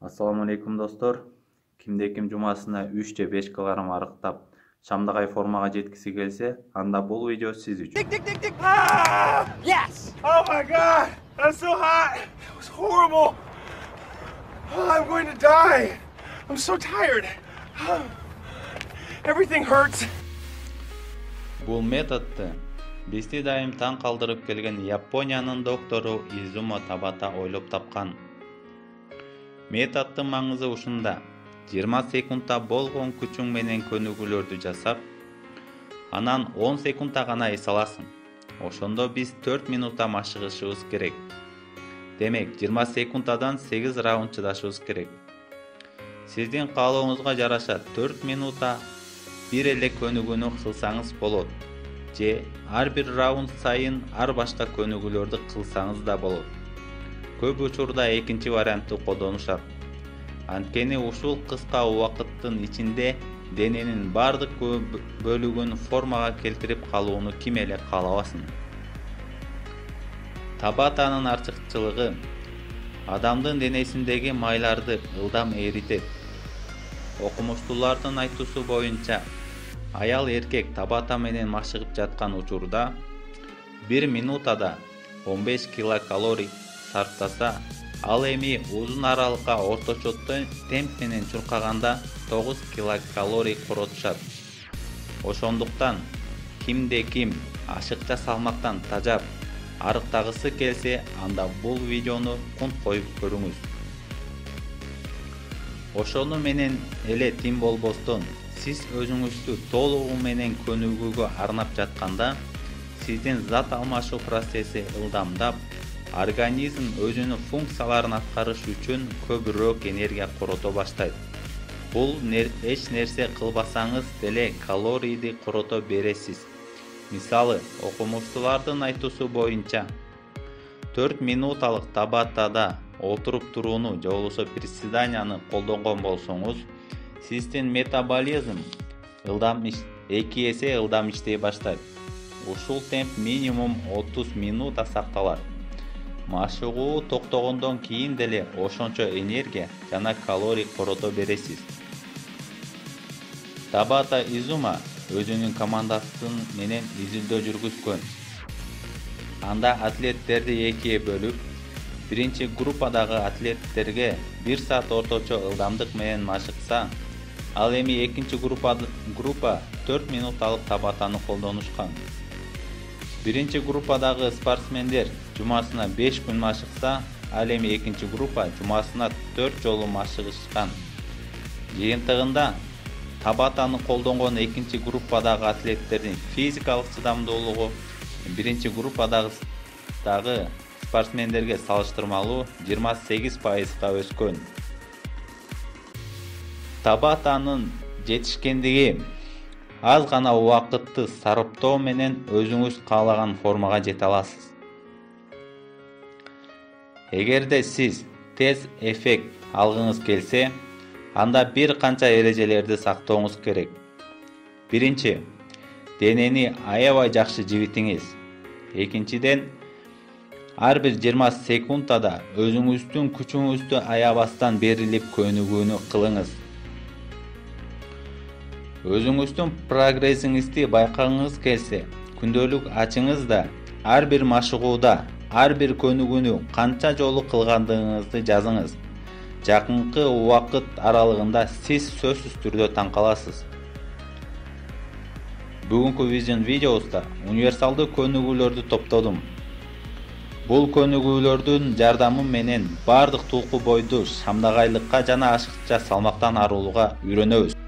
Assalamu alaikum dostlar. Kimde kim cumasına 3 же 5 kg arıqtap şamdagay formaga жеткиси келсе, anda bul video siz üçün. Tick, tick, tick, tick. Ah! Yes! Oh my god! That's so hot! That was horrible! Oh, I'm going to die! I'm so tired! Everything hurts! Бул методду бизди дайым таң калтырып келген Япониянын доктору Изума Табата ойлоп тапкан. Методдун маңызы ушунда: 20 секундда болгон күчүң менен көнүгүүлөрдү жасап, анан 10 секундда гана эс аласың. Ошондо биз 4 минутта машыгышыбыз керек. Демек, 20 секундтадан 8 раунд чыдашыбыз керек. Сиздин каалооңузга жараша 4 минутта бир эле көнүгүүнү кылсаңыз болот, же ар бир раунд сайын ар башка көнүгүүлөрдү кылсаңыз да болот. Көп учурда экинчи вариантты колдонушат. Анткени ушул кыска убакыттын ичинде дененин бардык бөлүгүн формага келтирип калууну ким эле каалабасын. Табатанын артыкчылыгы адамдын денесиндеги майларды ылдам эритет. Окумуштуулардын айтуусу боюнча, аял эркек табата менен машыгып жаткан учурда 1 минутада 15 килокалорий сарптаса, ал эми узун аралыкка орточо темп менен чуркаганда 9 килокалорий коротушат. Ошондуктан кимде ким ашыкча салмактан тажап арыктагысы келсе, анда бул видеону кунт коюп көрүңүз. Ошону менен эле тим болбостон, сиз өзүңүздү толугу менен көнүгүүгө арнап жатканда, сиздин зат алмашуу процесси ылдамдап, организм өзүнүн функцияларын аткарыш үчүн көбүрөөк энергия корото баштайт. Бул эч нерсе кылбасаңыз деле калорийди корото бересиз. Мисалы, окумуштуулардын айтуусу боюнча, 4 минуталык табатада отуруп турууну же болбосо приседанияны колдонгон болсоңуз, сиздин метаболизм 2 эсе ылдам иштей баштайт. Ушул темп минимум 30 минута сакталат. Машыгуу токтогондон кийин деле ошончо энергия жана калорий корото бересиз. Табата Изума өзүнүн командасы менен изилдөө жүргүзгөн. Анда атлеттерди экиге бөлүп, биринчи группадагы атлеттерге 1 саат орточо ылдамдык менен машыкса, ал эми экинчи группа 4 минуталык табатаны колдонушкан. Биринчи группадагы спортсмендер жумасына 5 күн машыкса, ал эми экинчи группа жумасына 4 жолу машыгышкан. Жыйынтыгында табатаны колдонгон экинчи группадагы атлеттердин физикалык чыдамдуулугу биринчи группадагы спортсмендерге салыштырмалуу 28%га өскөн. Табатанын жетишкендиги аз гана убакытты сарптоо менен өзүңүз каалаган формага жете аласыз. Эгерде сиз тез эффект алгыңыз келсе, анда бир канча эрежелерди сактооңуз керек. Биринчи, денени аябай жакшы жибитиңиз. Экинчиден, ар бир 20 секундада өзүңүздүн күчүңүздү аябастан берилип көнүгүүнү кылыңыз. Өзүңүздүн прогрессиңизди байкагыңыз келсе, күндөлүк ачыңыз да ар бир машыгууда ар бир көнүгүүнү канча жолу кылгандыгыңызды жазыңыз. Жакынкы убакыт аралыгында сиз сөзсүз түрдө таң каласыз. Бүгүнкү Vision видеосунда универсалдуу көнүгүүлөрдү топтодум. Бул көнүгүүлөрдүн жардамы менен бардык тулку бойду шамдагайлыкка жана ашыкча салмактан арылууга үйрөнөбүз.